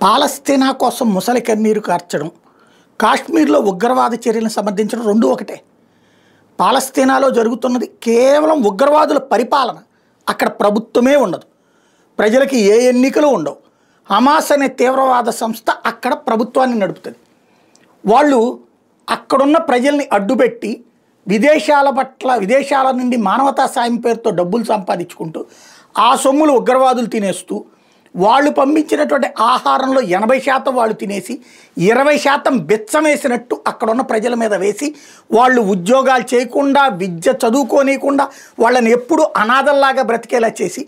పాలస్తీనా కోసం ముసలి కన్నీరు కార్చడం, కాశ్మీర్లో ఉగ్రవాద చర్యలను సమర్థించడం రెండూ ఒకటే. పాలస్తీనాలో జరుగుతున్నది కేవలం ఉగ్రవాదుల పరిపాలన. అక్కడ ప్రభుత్వమే ఉండదు, ప్రజలకి ఏ ఎన్నికలు ఉండవు. హమాస్ అనే తీవ్రవాద సంస్థ అక్కడ ప్రభుత్వాన్ని నడుపుతుంది. వాళ్ళు అక్కడున్న ప్రజల్ని అడ్డుపెట్టి విదేశాల నుండి మానవతా సాయం పేరుతో డబ్బులు సంపాదించుకుంటూ ఆ సొమ్ములు ఉగ్రవాదులు తినేస్తూ, వాళ్ళు పంపించినటువంటి ఆహారంలో 80% వాళ్ళు తినేసి 20% బిచ్చమేసినట్టు అక్కడున్న ప్రజల మీద వేసి, వాళ్ళు ఉద్యోగాలు చేయకుండా, విద్య చదువుకోనీయకుండా, వాళ్ళని ఎప్పుడూ అనాథల్లాగా బ్రతికేలా చేసి,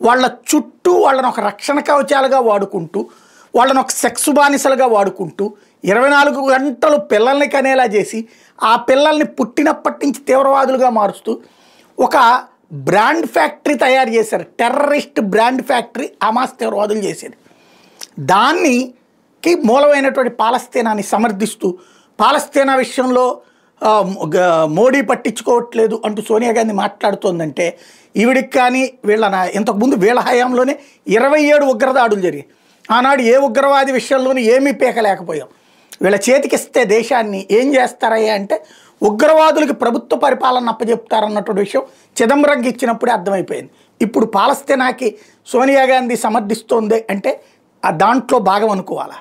వాళ్ళ చుట్టూ వాళ్ళని ఒక రక్షణ కవచాలుగా వాడుకుంటూ, వాళ్ళని ఒక సెక్స్ బానిసలుగా వాడుకుంటూ 24 గంటలు పిల్లల్ని కనేలా చేసి, ఆ పిల్లల్ని పుట్టినప్పటి నుంచి తీవ్రవాదులుగా మారుస్తూ ఒక బ్రాండ్ ఫ్యాక్టరీ తయారు చేశారు. టెర్రరిస్ట్ బ్రాండ్ ఫ్యాక్టరీ హమాస్ తీవ్రవాదులు చేసేది. దానికి మూలమైనటువంటి పాలస్తీనాని సమర్థిస్తూ, పాలస్తీనా విషయంలో మోడీ పట్టించుకోవట్లేదు అంటూ సోనియా గాంధీ మాట్లాడుతోందంటే, ఈవిడికి కానీ ఇంతకుముందు వీళ్ళ హయాంలోనే 27 ఉగ్రదాడులు జరిగాయి. ఆనాడు ఏ ఉగ్రవాది విషయంలోనూ ఏమీ పీకలేకపోయాం. వీళ్ళ చేతికిస్తే దేశాన్ని ఏం చేస్తారయ్యా అంటే, ఉగ్రవాదులకి ప్రభుత్వ పరిపాలన అప్పచెప్తారన్నటువంటి విషయం చిదంబరంకి ఇచ్చినప్పుడే అర్థమైపోయింది. ఇప్పుడు పాలస్తీనాకి సోనియా గాంధీ సమర్థిస్తోంది అంటే దాంట్లో భాగం అనుకోవాలా.